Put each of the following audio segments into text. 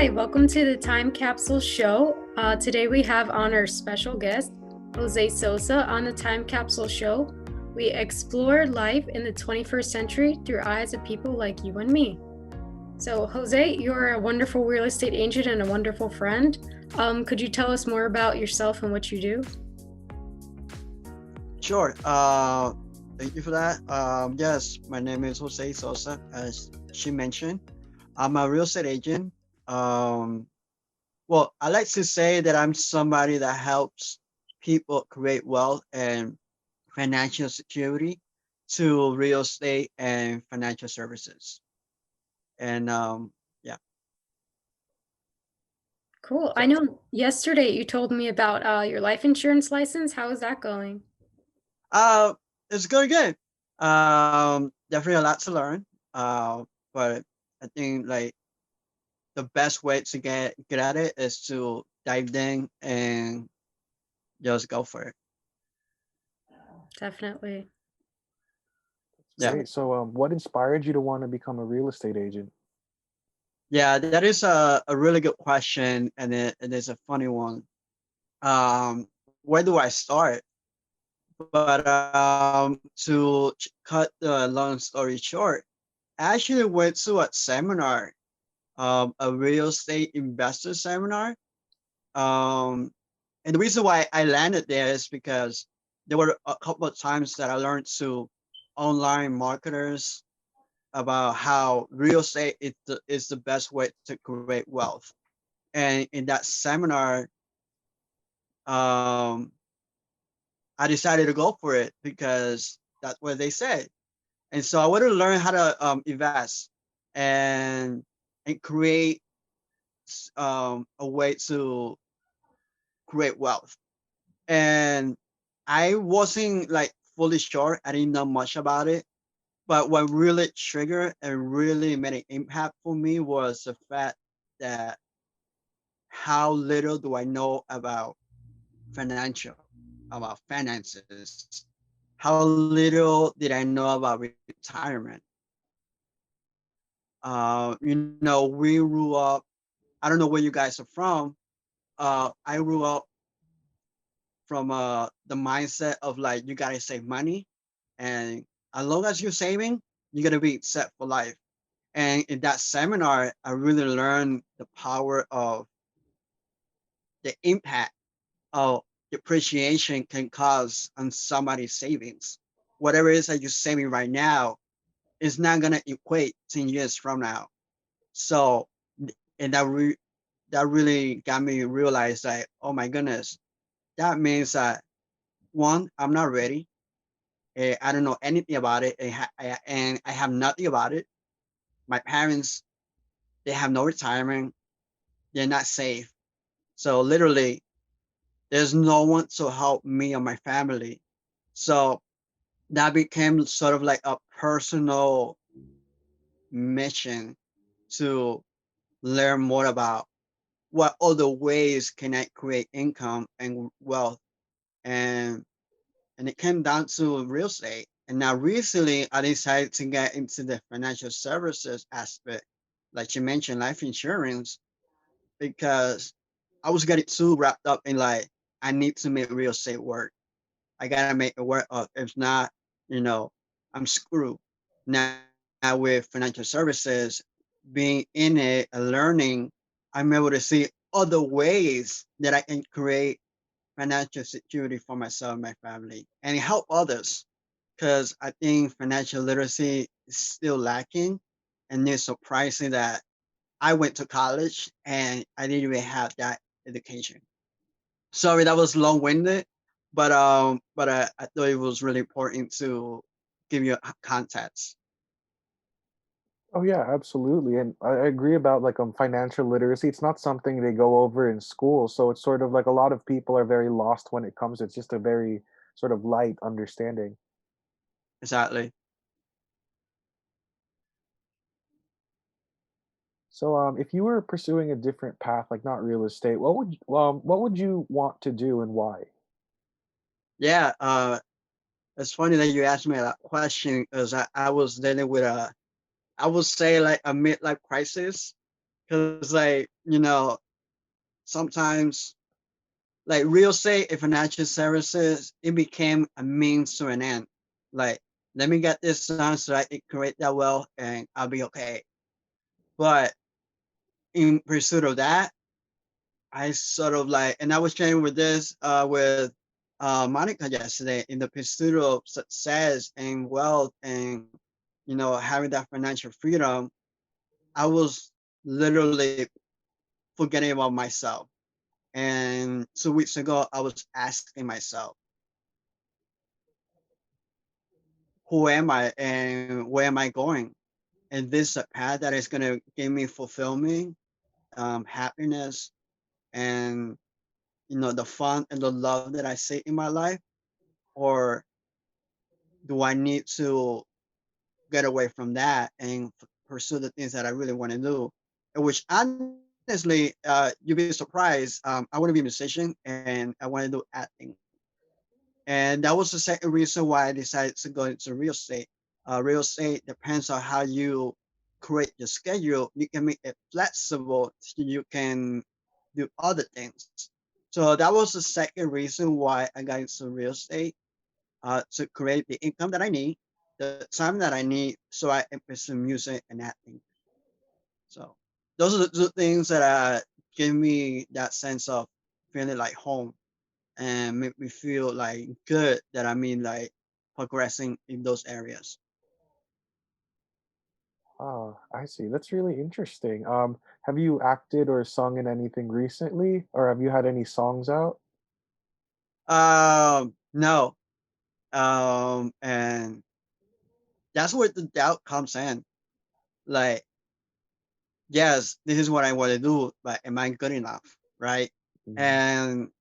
Hi, welcome to the Time Capsule Show. Today we have on our special guest, Jose Sosa. On the Time Capsule Show, we explore life in the 21st century through eyes of people like you and me. So, Jose, you're a wonderful real estate agent and a wonderful friend. Could you tell us more about yourself and what you do? Sure. Thank you for that. Yes, my name is Jose Sosa, as she mentioned. I'm a real estate agent. Um, well, I like to say that I'm somebody that helps people create wealth and financial security to real estate and financial services. And yeah. Cool. I So, know yesterday you told me about your life insurance license. How is that going? Uh, it's going good. Definitely a lot to learn. But I think like the best way to get at it is to dive in and just go for it. Definitely. that's Yeah. great. So, what inspired you to want to become a real estate agent? Yeah, that is a really good question, and it is a funny one. Where do I start? But cut the long story short, I actually went to a seminar, a real estate investor seminar. Um, and the reason why I landed there is because there were a couple of times that I learned to online marketers about how real estate is the best way to create wealth. And in that seminar, um, I decided to go for it because that's what they said. And so I wanted to learn how to invest and create a way to create wealth. And I wasn't like fully sure. I didn't know much about it. But what really triggered and really made an impact for me was the fact that how little do I know about finances? How little did I know about retirement? We grew up. I don't know where you guys are from. I grew up from the mindset of like you gotta save money, and as long as you're saving, you're gonna be set for life. And in that seminar, I really learned the power of the impact of depreciation can cause on somebody's savings. Whatever it is that you're saving right now is not gonna equate 10 years from now. So, and that really got me realize that, oh my goodness, that means that one, I'm not ready. I don't know anything about it, and I have nothing about it. My parents, they have no retirement. They're not safe. So literally, there's no one to help me or my family. So that became sort of like a personal mission to learn more about what other ways can I create income and wealth. And and it came down to real estate. And now recently I decided to get into the financial services aspect, like you mentioned, life insurance, because I was getting too wrapped up in like I need to make real estate work. I gotta make it work. If not, I'm screwed. Now with financial services, being in it and learning, I'm able to see other ways that I can create financial security for myself and my family and help others. Because I think financial literacy is still lacking, and it's surprising that I went to college and I didn't even have that education. Sorry, that was long-winded, but I thought it was really important to give you context. Oh yeah, absolutely. And I agree about like financial literacy. It's not something they go over in school, so it's sort of like a lot of people are very lost when it comes. It's just a very sort of light understanding. Exactly. So, if you were pursuing a different path, like not real estate, what would you want to do and why? Yeah. It's funny that you asked me that question because I was dealing with I would say like a midlife crisis Because like, sometimes like real estate and financial services, it became a means to an end. Like, let me get this done so I can create that wealth and I'll be okay. But in pursuit of that, I sort of like, and I was sharing with this with Monica yesterday, in the pursuit of success and wealth and having that financial freedom. I was literally forgetting about myself. And 2 weeks ago, I was asking myself, who am I and where am I going? And this a path that is going to give me fulfillment, happiness, and the fun and the love that I see in my life, or do I need to get away from that and pursue the things that I really want to do? And which honestly, you'd be surprised. I want to be a musician and I want to do acting. And that was the second reason why I decided to go into real estate. Real estate depends on how you create your schedule. You can make it flexible so you can do other things. So that was the second reason why I got into real estate, to create the income that I need, the time that I need, so I can pursue music and acting. So those are the two things that give me that sense of feeling like home and make me feel like good that like progressing in those areas. Oh, I see. That's really interesting. Have you acted or sung in anything recently, or have you had any songs out? No. And that's where the doubt comes in. Like, yes, this is what I want to do, but am I good enough? Right. Mhm. And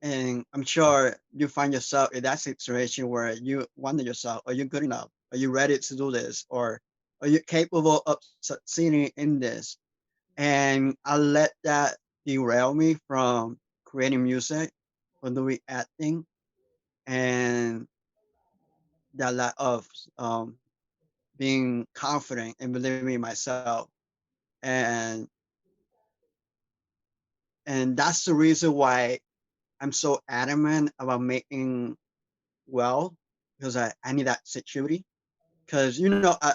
and I'm sure you find yourself in that situation where you wonder yourself, are you good enough? Are you ready to do this? Or are you capable of succeeding in this? And I let that derail me from creating music, from doing acting, and that lack of being confident and believing in myself. And and that's the reason why I'm so adamant about making well, because I need that security. Because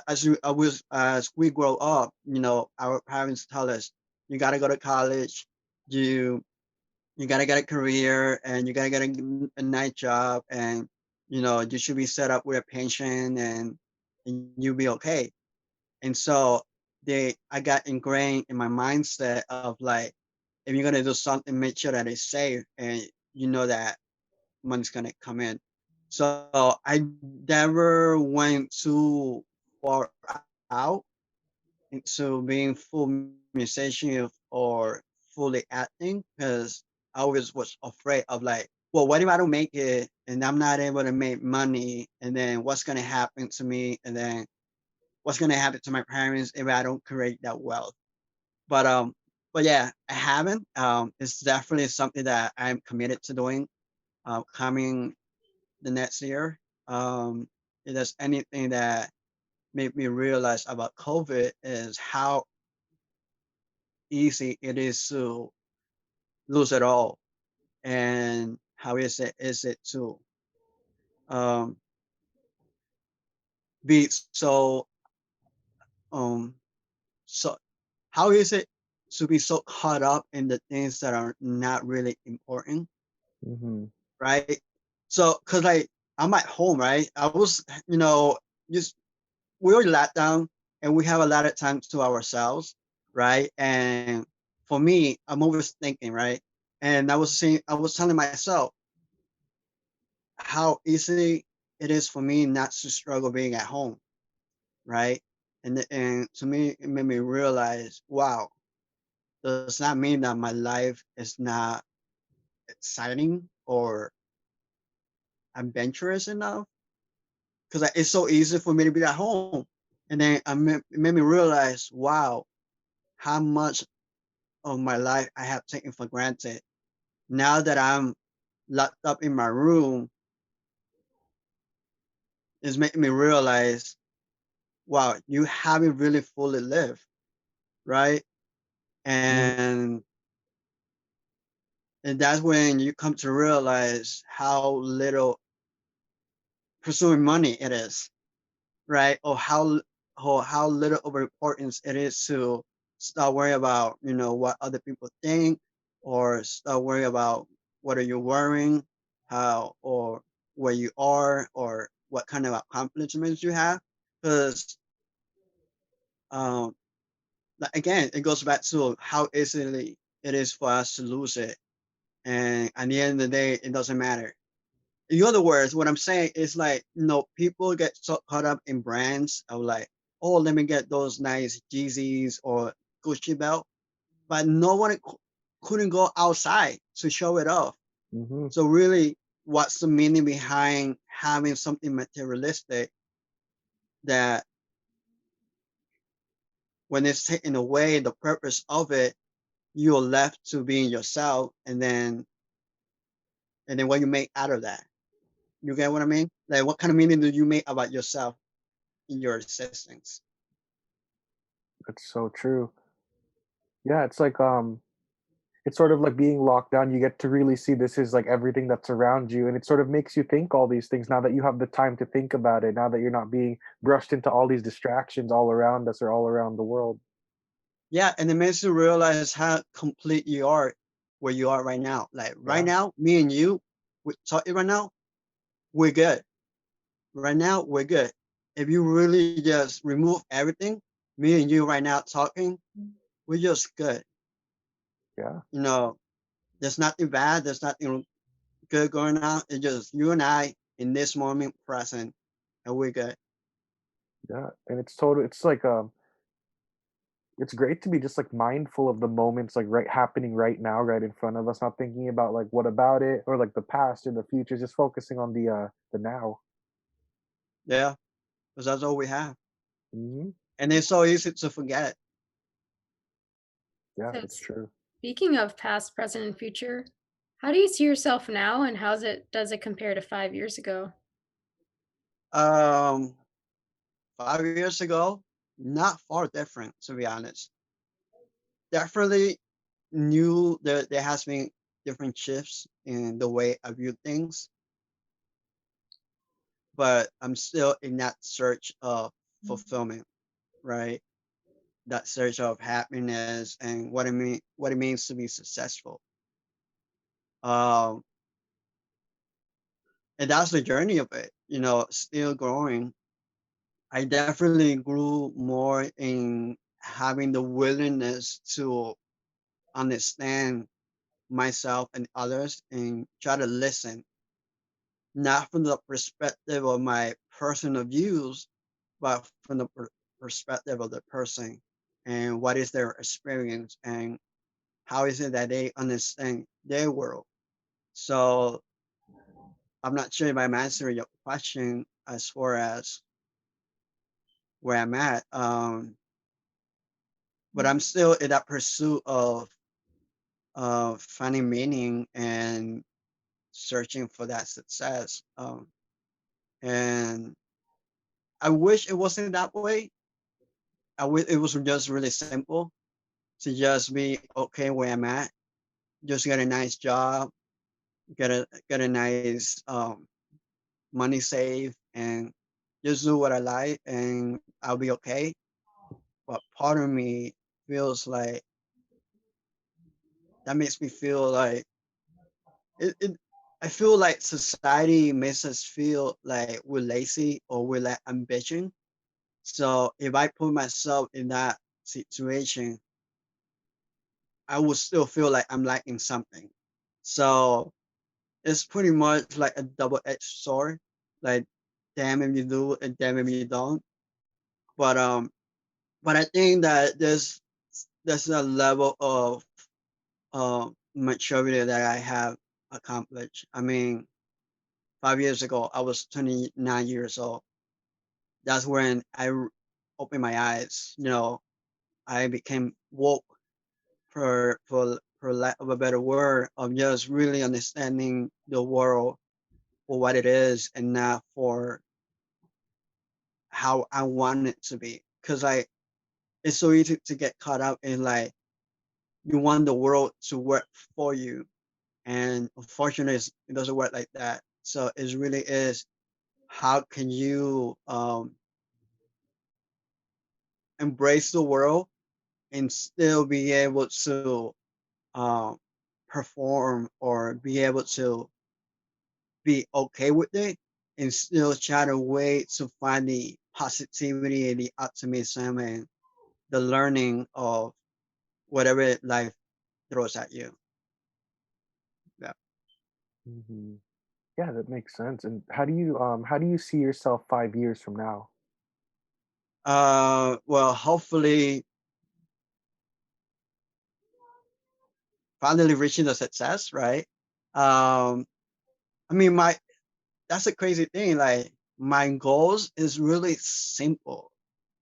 as we grow up, our parents tell us you got to go to college, you you got to get a career, and you got to get a nice job, and you should be set up with a pension, and you'll be okay. And so they I got ingrained in my mindset of like, if you're gonna do something, make sure that it's safe and that money's gonna come in. So I never went too far out into being full musician or fully acting, because I always was afraid of like, well, what if I don't make it and I'm not able to make money, and then what's gonna happen to me, and then what's gonna happen to my parents if I don't create that wealth. But yeah, I haven't. It's definitely something that I'm committed to doing. Coming the next year. If there's anything that made me realize about COVID is how easy it is to lose it all, and how is it to um, be um so how is it to be so caught up in the things that are not really important, Mhm. right? So, cause like I'm at home, right? I was, just we're let down and we have a lot of time to ourselves, right? And for me, I'm always thinking, right? And I was telling myself how easy it is for me not to struggle being at home, right? And to me, it made me realize, wow, does that mean that my life is not exciting or adventurous enough? Because it's so easy for me to be at home. And then it made me realize, wow, how much of my life I have taken for granted. Now that I'm locked up in my room, is making me realize, wow, you haven't really fully lived, right? Mhm. and that's when you come to realize how little pursuing money it is, right? Or how little of importance it is to start worrying about, what other people think, or start worrying about what are you wearing, how or where you are, or what kind of accomplishments you have. Because um, again, it goes back to how easily it is for us to lose it, and at the end of the day, it doesn't matter. In other words, what I'm saying is like, people get so caught up in brands of like, oh, let me get those nice Yeezys or Gucci belt, but no one couldn't go outside to show it off. Mhm. So really, what's the meaning behind having something materialistic that when it's taken away the purpose of it, you're left to being yourself, and then what you make out of that? You get what I mean? Like, what kind of meaning do you make about yourself in your existence? That's so true. Yeah, it's like it's sort of like being locked down. You get to really see this is like everything that's around you, and it sort of makes you think all these things now that you have the time to think about it. Now that you're not being brushed into all these distractions all around us or all around the world. Yeah, and it makes you realize how complete you are where you are right now. Like right Yeah. now, me and you, we talking right now, we're good. Right now, we're good. If you really just remove everything, me and you right now talking, we're just good. Yeah. You know, there's nothing bad, there's nothing good going on. It's just you and I in this moment present, and we're good. Yeah. And it's like it's great to be just like mindful of the moments like right happening right now, right in front of us, not thinking about like what about it or like the past or the future, just focusing on the now. Yeah, because that's all we have. Hmm. And it's so easy to forget. Yeah, So, it's true. speaking of past, present, and future, how do you see yourself now, and how's it does it compare to 5 years ago? Um, 5 years ago, not far different, to be honest. Definitely knew that there has been different shifts in the way I view things, but I'm still in that search of fulfillment, right? That search of happiness and what it means to be successful. Um, and that's the journey of it, still growing. I definitely grew more in having the willingness to understand myself and others and try to listen, not from the perspective of my personal views, but from the perspective of the person and what is their experience and how is it that they understand their world. So I'm not sure if I'm answering your question as far as where I'm at, but I'm still in that pursuit of finding meaning and searching for that success. And I wish it wasn't that way. I wish it was just really simple to just be okay where I'm at, just get a nice job, get a nice money saved, and just do what I like, and I'll be okay. But part of me feels like that makes me feel like it I feel like society makes us feel like we're lazy or we're like ambition. So if I put myself in that situation, I would still feel like I'm lacking something. So it's pretty much like a double-edged sword. Like, damn if you do and damn if you don't. But but I think that there's a level of maturity that I have accomplished. I mean, 5 years ago, I was 29 years old. That's when opened my eyes. I became woke, for lack of a better word, of just really understanding the world for what it is and not for how I want it to be. Because it's so easy to get caught up in like you want the world to work for you, and unfortunately it doesn't work like that. So it really is, how can you embrace the world and still be able to um, perform or be able to be okay with it, and still try to wait to find the positivity and the optimism and the learning of whatever life throws at you. Yeah. Hmm. Yeah, that makes sense. And how do you see yourself 5 years from now? Well, hopefully, finally reaching the success, right? Um, I mean, my that's a crazy thing. Like my goals is really simple.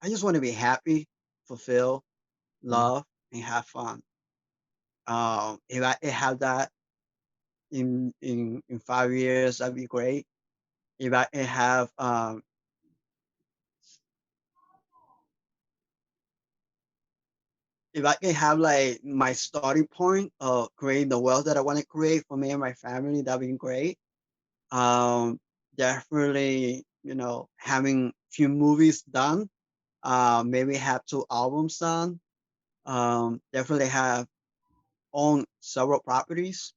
I just want to be happy, fulfill, Mm. love, and have fun. If I have that in 5 years, that'd be great. If I can have if I can have like my starting point of creating the wealth that I want to create for me and my family, that'd be great. Um, Definitely, having few movies done. Maybe have 2 albums done. Definitely have own several properties.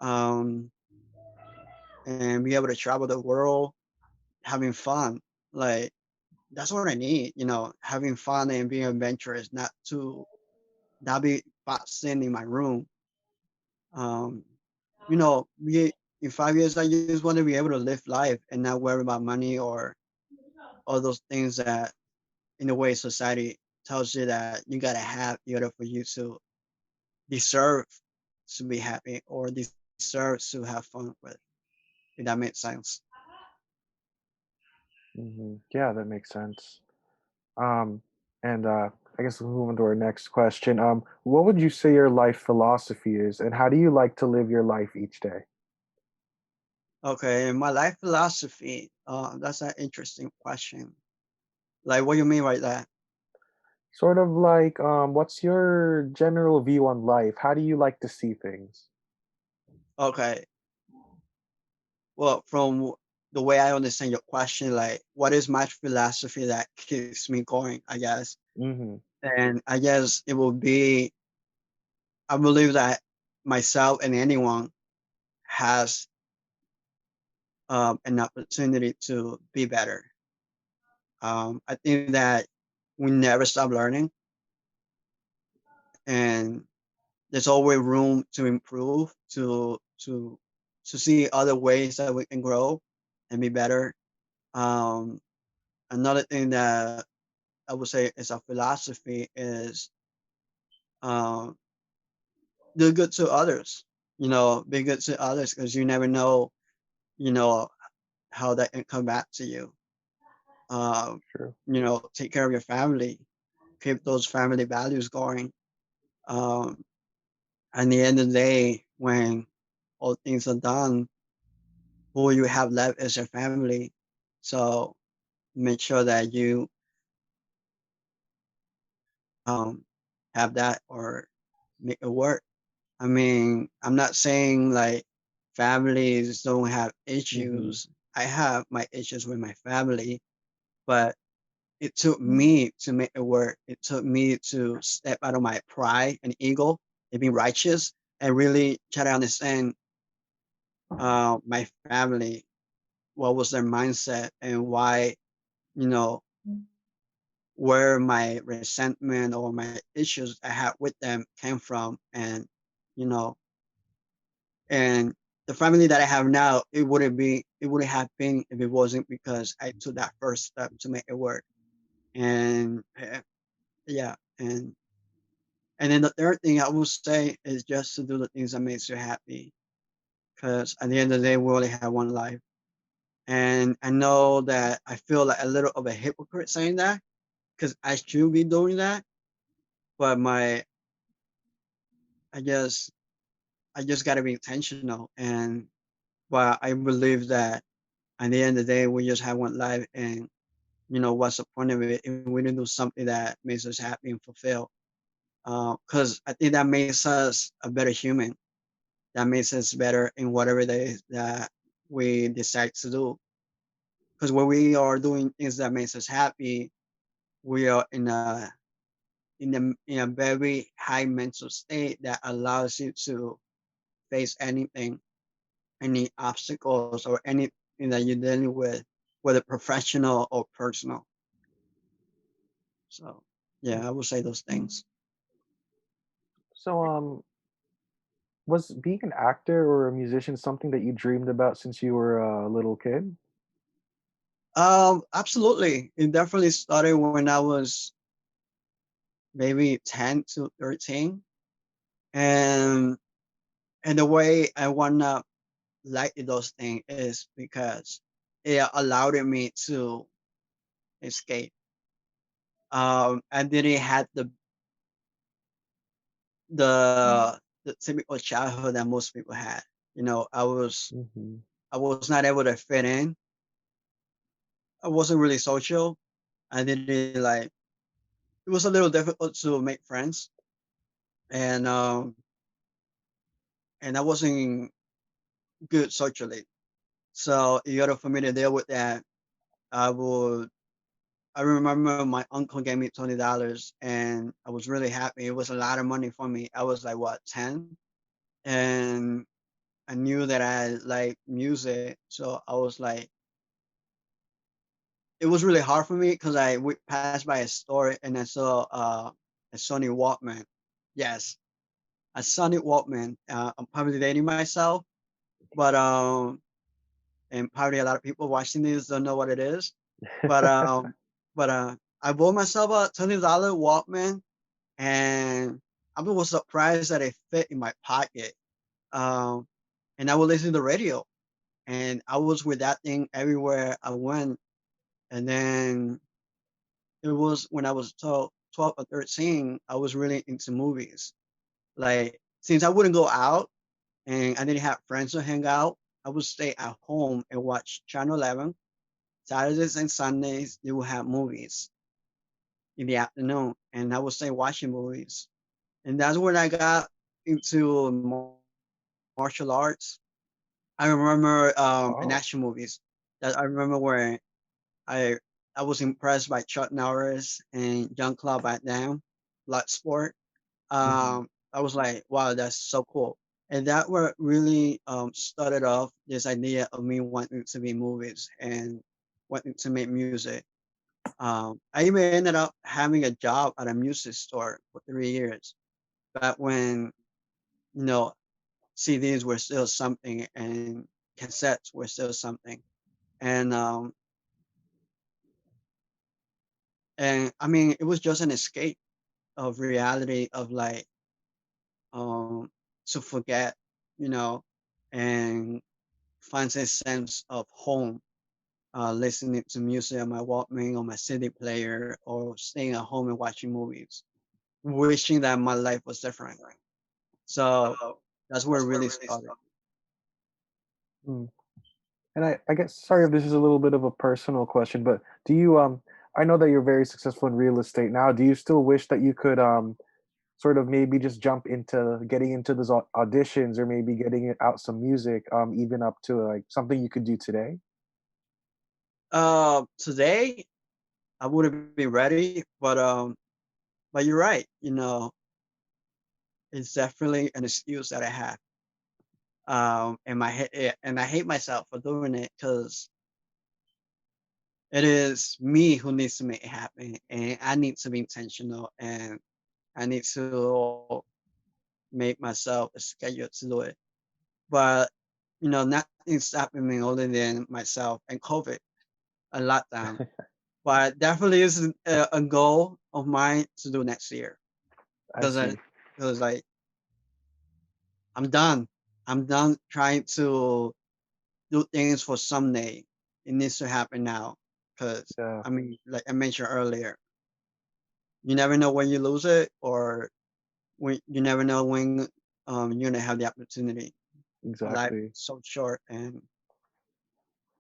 Um, and be able to travel the world, having fun. Like that's what I need. Having fun and being adventurous, not be boxed in my room. Um, in 5 years, I just want to be able to live life and not worry about money or all those things that, in a way, society tells you that you gotta have in order for you to deserve to be happy or deserve to have fun with. If that makes sense. Yeah, that makes sense. Um, and I guess we'll move on to our next question. What would you say your life philosophy is, and how do you like to live your life each day? Okay, my life philosophy. That's an interesting question. Like, what do you mean by that? Sort of like, what's your general view on life? How do you like to see things? Okay, well, from the way I understand your question, like, what is my philosophy that keeps me going? I guess, Mm-hmm. and I guess it will be. I believe that myself and anyone has an opportunity to be better. I think that we never stop learning, and there's always room to improve, to see other ways that we can grow and be better. Um, Another thing that I would say is a philosophy is um, do good to others. Be good to others because you never know, you know, how that can come back to you. True. Take care of your family, keep those family values going. Um, at the end of the day, when all things are done, who you have left is your family. So make sure that you um, have that or make it work. I mean, I'm not saying like families don't have Mm-hmm. issues. I have my issues with my family, but it took me to make it work. It took me to step out of my pride and ego and be righteous and really try to understand my family, what was their mindset and why, you know, where my resentment or my issues I had with them came from. And, you know, and the family that I have now, it wouldn't have been if it wasn't because I took that first step to make it work. And yeah, and then the third thing I will say is just to do the things that makes you happy. Because at the end of the day, we only have one life. And I know that I feel like a little of a hypocrite saying that because I should be doing that. But I guess I just got to be intentional. But I believe that at the end of the day, we just have one life. And what's the point of it if we didn't do something that makes us happy and fulfilled? because I think that makes us a better human. That makes us better in whatever it is that we decide to do. Because when we are doing things that makes us happy, we are in a very high mental state that allows you to face anything, any obstacles or anything that you're dealing with, whether professional or personal. So yeah, I would say those things. So, was being an actor or a musician something that you dreamed about since you were a little kid? Absolutely. It definitely started when I was maybe 10 to 13. And and the way I wanna like those things is because it allowed me to escape. I didn't have the typical childhood that most people had. You know, Hmm. I was not able to fit in. I wasn't really social. I didn't like. It was a little difficult to make friends, and I wasn't good socially. So in order for me to deal with that, I would. I remember my uncle gave me $20, and I was really happy. It was a lot of money for me. I was like what 10, and I knew that I like music, so I was like, it was really hard for me because I passed by a store and I saw a Sony Walkman. Yes, a Sony Walkman. I'm probably dating myself, but and probably a lot of people watching this don't know what it is. But I bought myself a $20 Walkman, and I was surprised that it fit in my pocket. Um, and I would listen to the radio, and I was with that thing everywhere I went. And then it was when I was 12 or 13, I was really into movies. Like, since I wouldn't go out and I didn't have friends to hang out, I would stay at home and watch Channel 11. Saturdays and Sundays, they would have movies in the afternoon, and I would stay watching movies. And that's when I got into martial arts. I remember in Oh. action movies that I remember where I I was impressed by Chuck Norris and Jean Claude Van Damme, Bloodsport. Hmm. I was like, wow, that's so cool. And that what really started off this idea of me wanting to be movies and wanting to make music. I even ended up having a job at a music store for 3 years. Back when you know CDs were still something and cassettes were still something. And I mean, it was just an escape of reality of like um, to forget, you know, and find a sense of home, listening to music on my Walkman, on my CD player, or staying at home and watching movies, wishing that my life was different. So that's where it really started. Mm. And I guess, sorry if this is a little bit of a personal question, but do you I know that you're very successful in real estate now. Do you still wish that you could sort of maybe just jump into getting into those auditions, or maybe getting it out some music, even up to like something you could do today? Today, I wouldn't be ready, but you're right. You know, it's definitely an excuse that I have. And I hate myself for doing it because it is me who needs to make it happen, and I need to be intentional, and I need to make myself a schedule to do it. But nothing's stopping me other than myself and COVID, a lockdown. But definitely is a goal of mine to do next year I because see. like I'm done. I'm done trying to do things for someday. It needs to happen now because Yeah, I mean, like I mentioned earlier, you never know when you lose it, or when you never know when you're gonna have the opportunity. Life is exactly. so short, and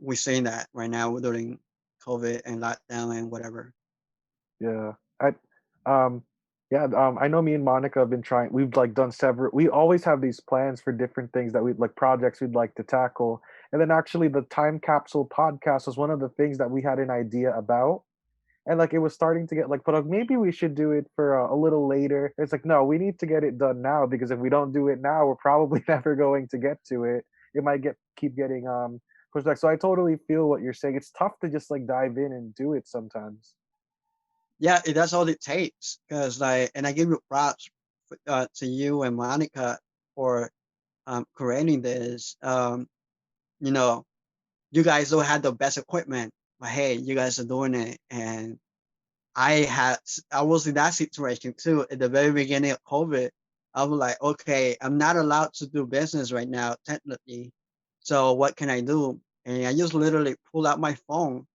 we're saying that right now during COVID and lockdown and whatever. Yeah. I um Yeah, I know me and Monica have been trying. We've like done several. We always have these plans for different things that we like projects we'd like to tackle. And then actually, the time capsule podcast was one of the things that we had an idea about. And like it was starting to get like, but maybe we should do it for a little later. It's like, no, we need to get it done now because if we don't do it now, we're probably never going to get to it. It might keep getting pushed back. So I totally feel what you're saying. It's tough to just like dive in and do it sometimes. Yeah, that's all it takes. Because like, and I give you props to you and Monica for creating this. You know, you guys don't have the best equipment, but hey, you guys are doing it. And I was in that situation too at the very beginning of COVID. I was like, okay, I'm not allowed to do business right now, technically. So what can I do? And I just literally pulled out my phone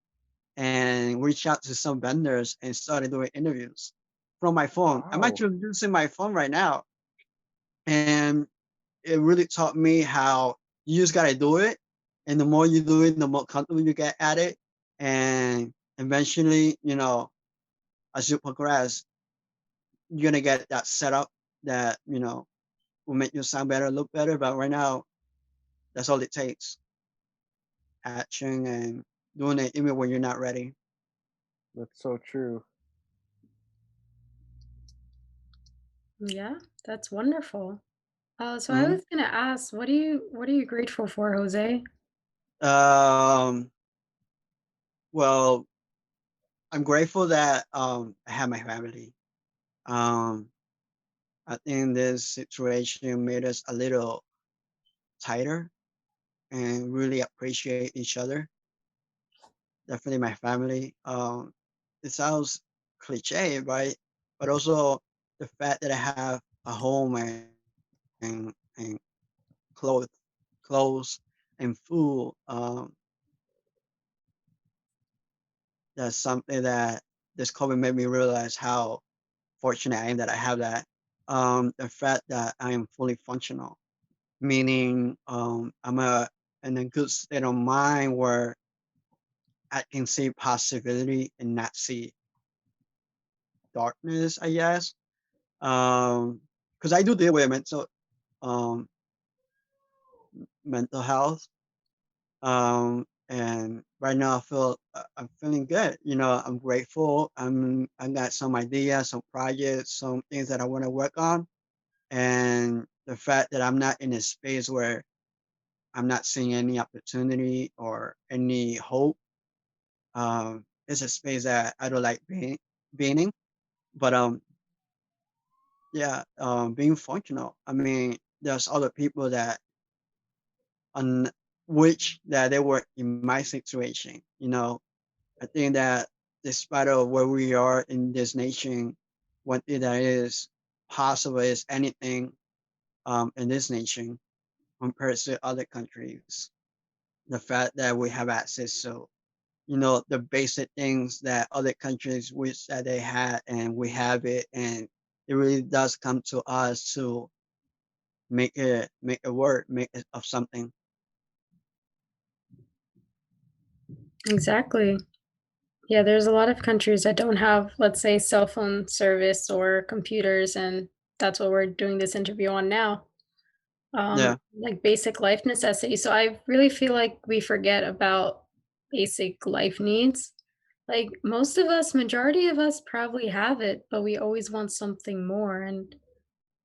and reached out to some vendors and started doing interviews from my phone. I'm Wow. actually using my phone right now. And it really taught me how you just gotta do it. And the more you do it, the more comfortable you get at it. And eventually, as you progress, you're gonna get that setup that, will make you sound better, look better. But right now, that's all it takes. Action and doing it even when you're not ready. That's so true. Yeah, that's wonderful. So I Mhm. was gonna ask, what are you grateful for, Jose? Um, well, I'm grateful that I have my family. Um, I think this situation made us a little tighter and really appreciate each other. Definitely my family. It sounds cliche, right? But also the fact that I have a home and clothes, clothes and food. That's something that this COVID made me realize how fortunate I am that I have that. The fact that I am fully functional, meaning I'm in a good state of mind where I can see possibility and not see darkness, I guess. Because I do deal with um, mental health. And right now I'm feeling good. I'm grateful. I got some ideas, some projects, some things that I want to work on. And the fact that I'm not in a space where I'm not seeing any opportunity or any hope, it's a space that I don't like being in. But yeah, being functional. I mean, there's other people that on which that they were in my situation. I think that despite of where we are in this nation, one thing that is possible is anything in this nation compared to other countries. The fact that we have access to, the basic things that other countries wish that they had and we have it, and it really does come to us to make it work, make it of something. Exactly. Yeah, there's a lot of countries that don't have, let's say, cell phone service or computers, and that's what we're doing this interview on now. Yeah. Like basic life necessities. So I really feel like we forget about basic life needs. Like most of us, majority of us probably have it, but we always want something more. And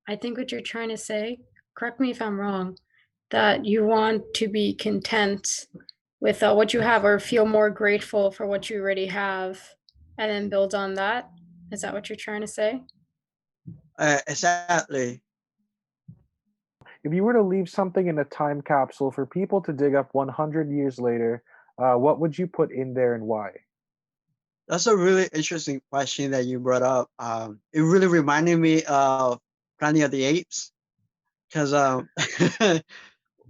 I think what you're trying to say, correct me if I'm wrong, that you want to be content with what you have or feel more grateful for what you already have and then build on that. Is that what you're trying to say? Exactly. If you were to leave something in a time capsule for people to dig up 100 years later, what would you put in there and why? That's a really interesting question that you brought up. It really reminded me of Planet of the Apes because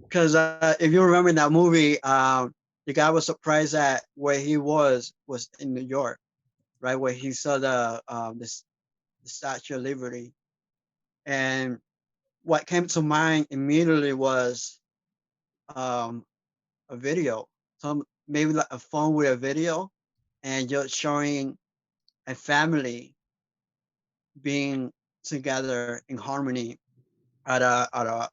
because if you remember in that movie, the guy was surprised that where he was in New York, right, where he saw the Statue of Liberty, and what came to mind immediately was um, a video, some maybe like a phone with a video, and just showing a family being together in harmony at a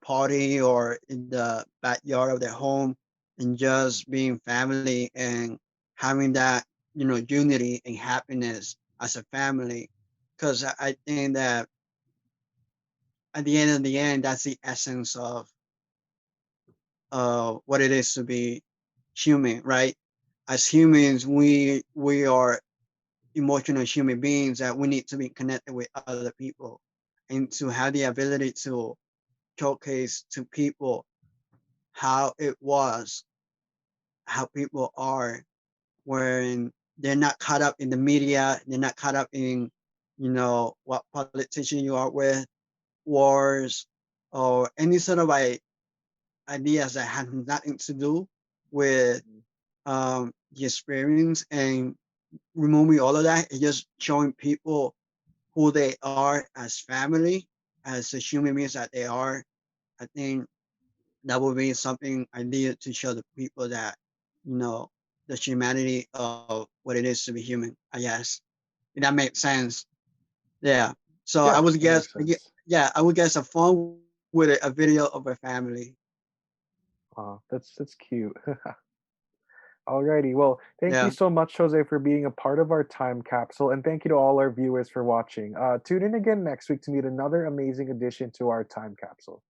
party or in the backyard of their home, and just being family and having that, unity and happiness as a family. Because I think that at the end of the end, that's the essence of what it is to be human, right? As humans, we are emotional human beings that we need to be connected with other people, and to have the ability to showcase to people how it was, how people are, when they're not caught up in the media, they're not caught up in, what politician you are with, wars, or any sort of ideas that have nothing to do with the experience, and removing all of that and just showing people who they are as family, as the human beings that they are. I think that would be something I needed to show the people that, you know, the humanity of what it is to be human, I guess. If that makes sense. Yeah. So I Yeah, would that guess, makes sense. yeah, I would guess a phone with a video of a family. That's cute. Alrighty. Well, thank Yeah. you so much, Jose, for being a part of our time capsule, and thank you to all our viewers for watching. Tune in again next week to meet another amazing addition to our time capsule.